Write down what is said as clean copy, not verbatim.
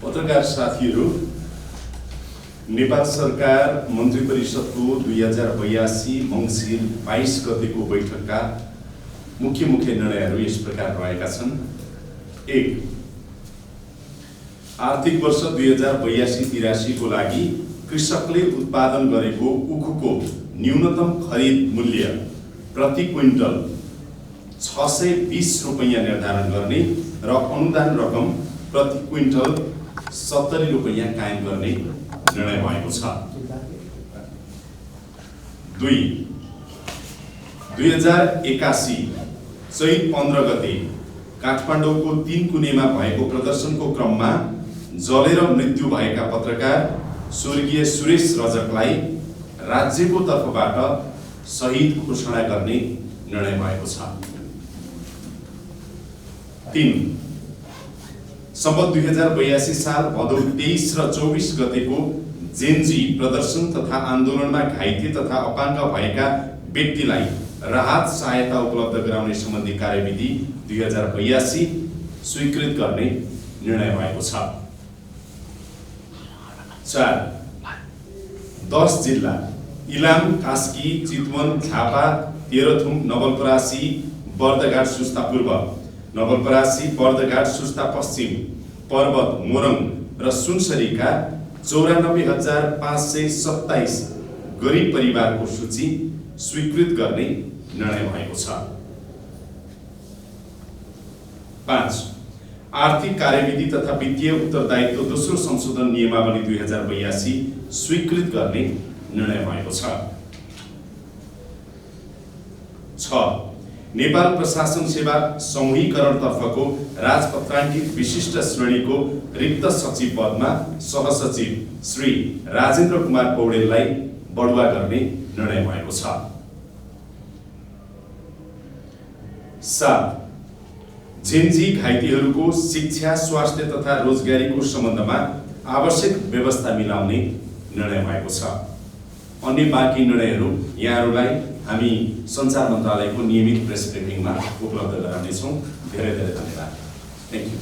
पत्रकार साथीहरू, नेपाल सरकार मन्त्री परिषदको 2082 मङ्सिर 22 गतेको बैठकका मुख्य निर्णयहरू यस प्रकार रहेका छन्। 1. आर्थिक वर्ष 2082-83 को लागि कृषकले उत्पादन गरेको उखुको न्यूनतम खरिद मूल्य प्रति क्विन्टल 620 रुपैयाँ निर्धारण गर्ने र अनुदान रकम प्रति क्विन्टल 70 रुपैयाँ कायम गर्ने निर्णय भएको छ। 2. 2081 चैत 15 गते काठमाडौँको 3 कुनेमा भएको प्रदर्शनको क्रममा जलेर मृत्यु भएका पत्रकार स्वर्गीय सुरेश रजकलाई राज्यको तर्फबाट शहीद घोषणा गर्ने निर्णय भएको छ। 3. सम्पत 2082 साल भदौ 23 र 24 गतेको जेनजी प्रदर्शन तथा आन्दोलनमा घाइते तथा अपाङ्ग भएका व्यक्तिलाई राहत सहायता उपलब्ध गराउने सम्बन्धी कार्यविधि 2082 स्वीकृत गर्ने निर्णय भएको छ। 4. 10 जिल्ला इलाम, कास्की, चितवन, झापा, तेह्रथुम, नवलपरासी, बर्दघाट, सुस्ता पूर्व, नवलपरासी, बर्दघाट, सुस्ता पश्चिम, पर्वत, मोरङ र सुनसरीका 94,527 गरिब परिवारको सूची स्वीकृत गर्ने निर्णय भएको छ। 5. आर्थिक कार्यविधि तथा वित्तीय उत्तरदायित्व दोस्रो संशोधन नियमावली 2082 स्वीकृत गर्ने निर्णय भएको छ। 6. नेपाल प्रशासन सेवा समूहीकरण तर्फको राजपत्राङ्कित विशिष्ट श्रेणीको रिक्त सचिव पदमा सहसचिव श्री राजेन्द्र कुमार पौडेललाई बढुवा गर्ने निर्णय भएको छ। 7. जेनजी घाइतेहरूको शिक्षा, स्वास्थ्य तथा रोजगारीको सम्बन्धमा आवश्यक व्यवस्था मिलाउने निर्णय भएको छ। अन्य बाँकी निर्णयहरू यहाँहरूलाई हामी सञ्चार मन्त्रालयको नियमित प्रेस ब्रिफिङमा उपलब्ध गराउनेछौँ। धेरै धन्यवाद। Thank you.